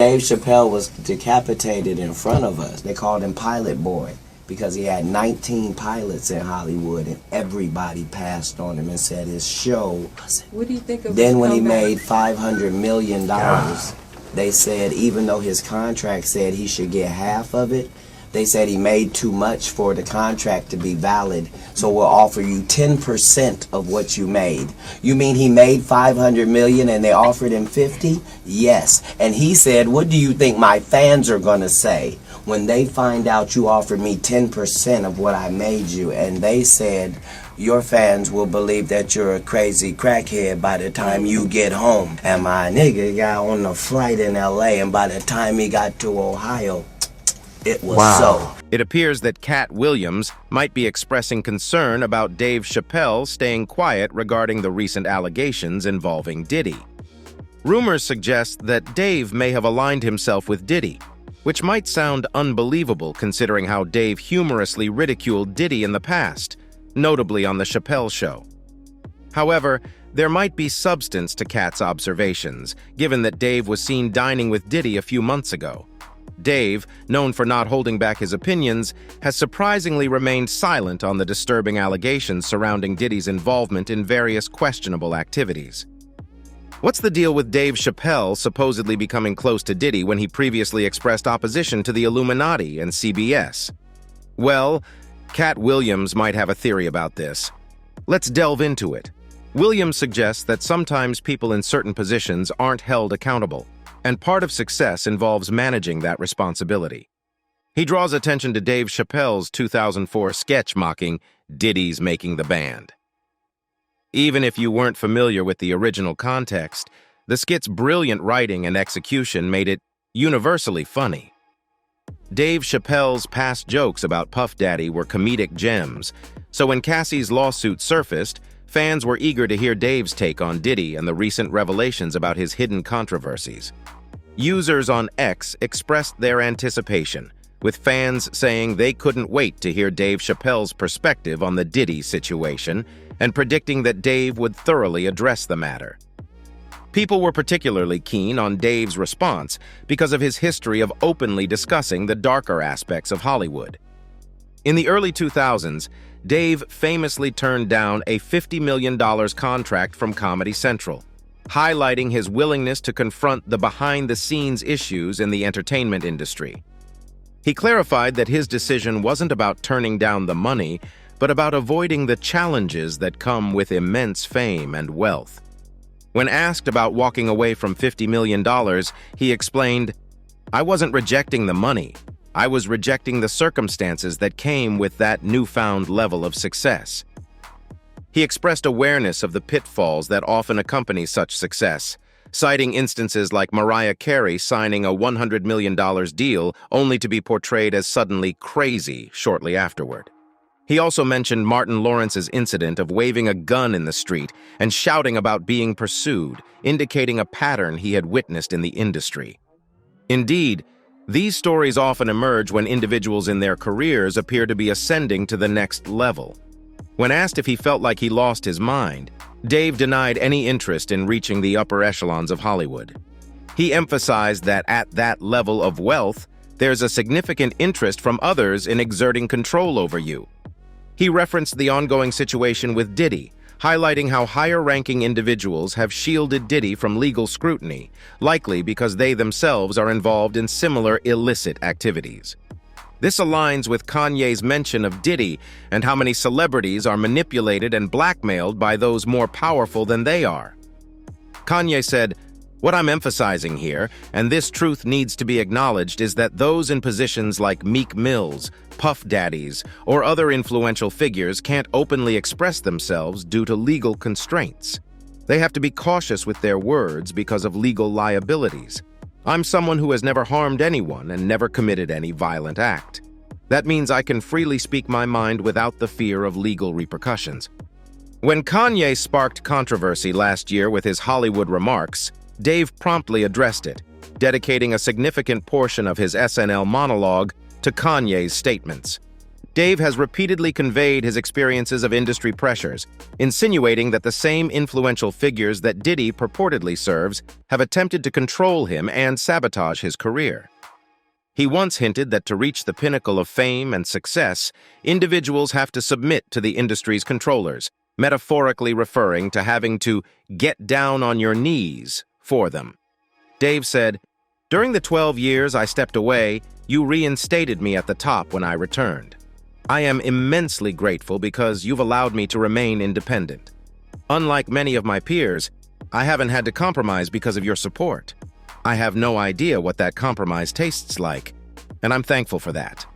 Dave Chappelle was decapitated in front of us. They called him Pilot Boy because he had 19 pilots in Hollywood and everybody passed on him and said his show. What do you think of Then when he made $500 million, they said even though his contract said he should get half of it, they said he made too much for the contract to be valid, so we'll offer you 10% of what you made. You mean he made $500 million and they offered him 50? Yes. And he said, what do you think my fans are going to say when they find out you offered me 10% of what I made you? And they said, your fans will believe that you're a crazy crackhead by the time you get home. And my nigga got on the flight in LA, and by the time he got to Ohio, it was so. It appears that Katt Williams might be expressing concern about Dave Chappelle staying quiet regarding the recent allegations involving Diddy. Rumors suggest that Dave may have aligned himself with Diddy, which might sound unbelievable considering how Dave humorously ridiculed Diddy in the past, notably on The Chappelle Show. However, there might be substance to Katt's observations, given that Dave was seen dining with Diddy a few months ago. Dave, known for not holding back his opinions, has surprisingly remained silent on the disturbing allegations surrounding Diddy's involvement in various questionable activities. What's the deal with Dave Chappelle supposedly becoming close to Diddy when he previously expressed opposition to the Illuminati and CBS? Well, Katt Williams might have a theory about this. Let's delve into it. Williams suggests that sometimes people in certain positions aren't held accountable, and part of success involves managing that responsibility. He draws attention to Dave Chappelle's 2004 sketch mocking Diddy's making the band. Even if you weren't familiar with the original context, the skit's brilliant writing and execution made it universally funny. Dave Chappelle's past jokes about Puff Daddy were comedic gems, so when Cassie's lawsuit surfaced, fans were eager to hear Dave's take on Diddy and the recent revelations about his hidden controversies. Users on X expressed their anticipation, with fans saying they couldn't wait to hear Dave Chappelle's perspective on the Diddy situation and predicting that Dave would thoroughly address the matter. People were particularly keen on Dave's response because of his history of openly discussing the darker aspects of Hollywood. In the early 2000s, Dave famously turned down a $50 million contract from Comedy Central, highlighting his willingness to confront the behind-the-scenes issues in the entertainment industry. He clarified that his decision wasn't about turning down the money, but about avoiding the challenges that come with immense fame and wealth. When asked about walking away from $50 million, he explained, "I wasn't rejecting the money. I was rejecting the circumstances that came with that newfound level of success." He expressed awareness of the pitfalls that often accompany such success, citing instances like Mariah Carey signing a $100 million deal only to be portrayed as suddenly crazy shortly afterward. He also mentioned Martin Lawrence's incident of waving a gun in the street and shouting about being pursued, indicating a pattern he had witnessed in the industry. Indeed, these stories often emerge when individuals in their careers appear to be ascending to the next level. When asked if he felt like he lost his mind, Dave denied any interest in reaching the upper echelons of Hollywood. He emphasized that at that level of wealth, there's a significant interest from others in exerting control over you. He referenced the ongoing situation with Diddy, highlighting how higher-ranking individuals have shielded Diddy from legal scrutiny, likely because they themselves are involved in similar illicit activities. This aligns with Kanye's mention of Diddy and how many celebrities are manipulated and blackmailed by those more powerful than they are. Kanye said, "What I'm emphasizing here, and this truth needs to be acknowledged, is that those in positions like Meek Mill's, Puff Daddies, or other influential figures can't openly express themselves due to legal constraints. They have to be cautious with their words because of legal liabilities. I'm someone who has never harmed anyone and never committed any violent act. That means I can freely speak my mind without the fear of legal repercussions." When Kanye sparked controversy last year with his Hollywood remarks, Dave promptly addressed it, dedicating a significant portion of his SNL monologue to Kanye's statements. Dave has repeatedly conveyed his experiences of industry pressures, insinuating that the same influential figures that Diddy purportedly serves have attempted to control him and sabotage his career. He once hinted that to reach the pinnacle of fame and success, individuals have to submit to the industry's controllers, metaphorically referring to having to get down on your knees for them. Dave said, "During the 12 years I stepped away, you reinstated me at the top when I returned. I am immensely grateful because you've allowed me to remain independent. Unlike many of my peers, I haven't had to compromise because of your support. I have no idea what that compromise tastes like, and I'm thankful for that."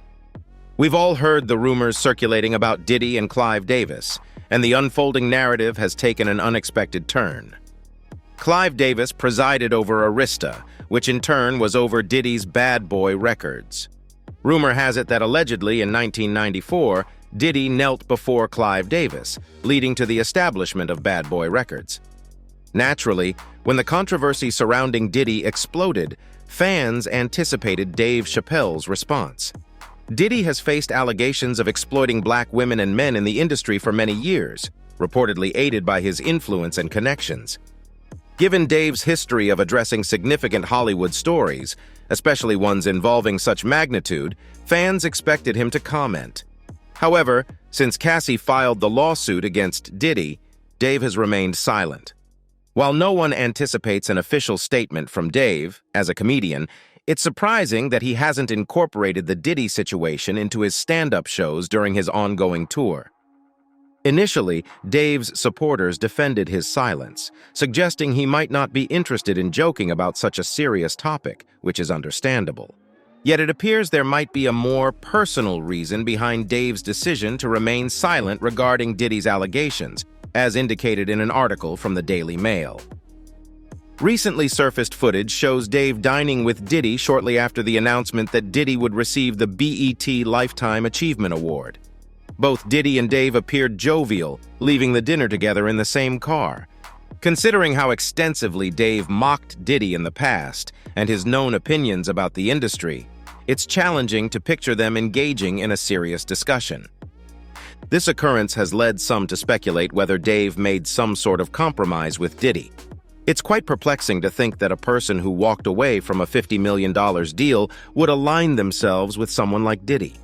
We've all heard the rumors circulating about Diddy and Clive Davis, and the unfolding narrative has taken an unexpected turn. Clive Davis presided over Arista, which in turn was over Diddy's Bad Boy Records. Rumor has it that allegedly in 1994, Diddy knelt before Clive Davis, leading to the establishment of Bad Boy Records. Naturally, when the controversy surrounding Diddy exploded, fans anticipated Dave Chappelle's response. Diddy has faced allegations of exploiting black women and men in the industry for many years, reportedly aided by his influence and connections. Given Dave's history of addressing significant Hollywood stories, especially ones involving such magnitude, fans expected him to comment. However, since Cassie filed the lawsuit against Diddy, Dave has remained silent. While no one anticipates an official statement from Dave, as a comedian, it's surprising that he hasn't incorporated the Diddy situation into his stand-up shows during his ongoing tour. Initially, Dave's supporters defended his silence, suggesting he might not be interested in joking about such a serious topic, which is understandable. Yet it appears there might be a more personal reason behind Dave's decision to remain silent regarding Diddy's allegations, as indicated in an article from the Daily Mail. Recently surfaced footage shows Dave dining with Diddy shortly after the announcement that Diddy would receive the BET Lifetime Achievement Award. Both Diddy and Dave appeared jovial, leaving the dinner together in the same car. Considering how extensively Dave mocked Diddy in the past and his known opinions about the industry, it's challenging to picture them engaging in a serious discussion. This occurrence has led some to speculate whether Dave made some sort of compromise with Diddy. It's quite perplexing to think that a person who walked away from a $50 million deal would align themselves with someone like Diddy.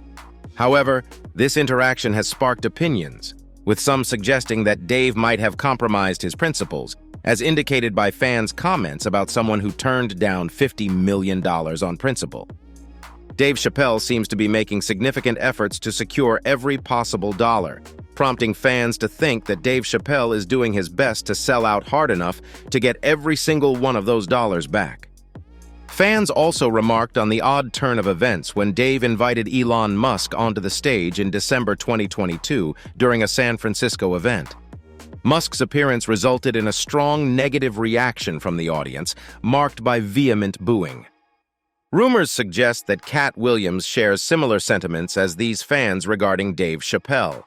However, this interaction has sparked opinions, with some suggesting that Dave might have compromised his principles, as indicated by fans' comments about someone who turned down $50 million on principle. Dave Chappelle seems to be making significant efforts to secure every possible dollar, prompting fans to think that Dave Chappelle is doing his best to sell out hard enough to get every single one of those dollars back. Fans also remarked on the odd turn of events when Dave invited Elon Musk onto the stage in December 2022 during a San Francisco event. Musk's appearance resulted in a strong negative reaction from the audience, marked by vehement booing. Rumors suggest that Katt Williams shares similar sentiments as these fans regarding Dave Chappelle.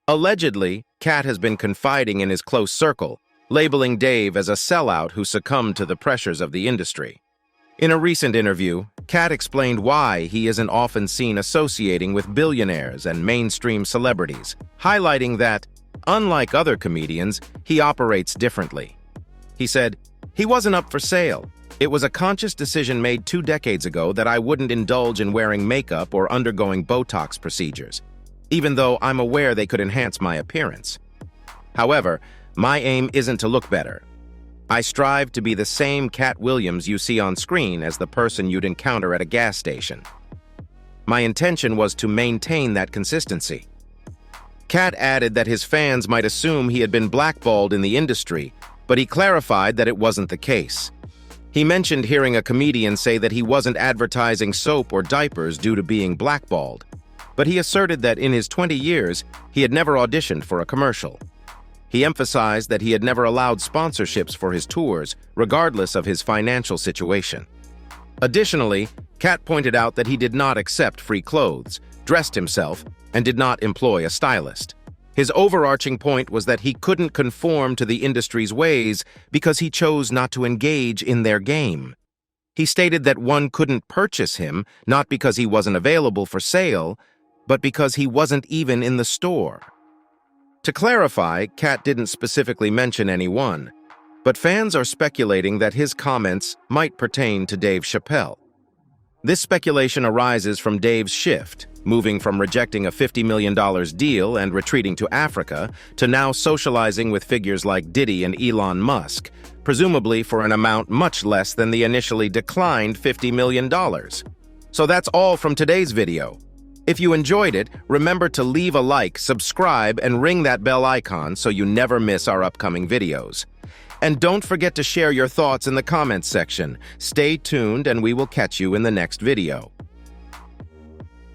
Allegedly, Katt has been confiding in his close circle, labeling Dave as a sellout who succumbed to the pressures of the industry. In a recent interview, Katt explained why he isn't often seen associating with billionaires and mainstream celebrities, highlighting that, unlike other comedians, he operates differently. He said, "He wasn't up for sale. It was a conscious decision made 2 decades ago that I wouldn't indulge in wearing makeup or undergoing Botox procedures, even though I'm aware they could enhance my appearance. However, my aim isn't to look better. I strive to be the same Katt Williams you see on screen as the person you'd encounter at a gas station. My intention was to maintain that consistency." Katt added that his fans might assume he had been blackballed in the industry, but he clarified that it wasn't the case. He mentioned hearing a comedian say that he wasn't advertising soap or diapers due to being blackballed, but he asserted that in his 20 years, he had never auditioned for a commercial. He emphasized that he had never allowed sponsorships for his tours, regardless of his financial situation. Additionally, Katt pointed out that he did not accept free clothes, dressed himself, and did not employ a stylist. His overarching point was that he couldn't conform to the industry's ways because he chose not to engage in their game. He stated that one couldn't purchase him not because he wasn't available for sale, but because he wasn't even in the store. To clarify, Katt didn't specifically mention anyone, but fans are speculating that his comments might pertain to Dave Chappelle. This speculation arises from Dave's shift, moving from rejecting a $50 million deal and retreating to Africa to now socializing with figures like Diddy and Elon Musk, presumably for an amount much less than the initially declined $50 million. So that's all from today's video. If you enjoyed it, remember to leave a like, subscribe, and ring that bell icon so you never miss our upcoming videos. And don't forget to share your thoughts in the comments section. Stay tuned and we will catch you in the next video.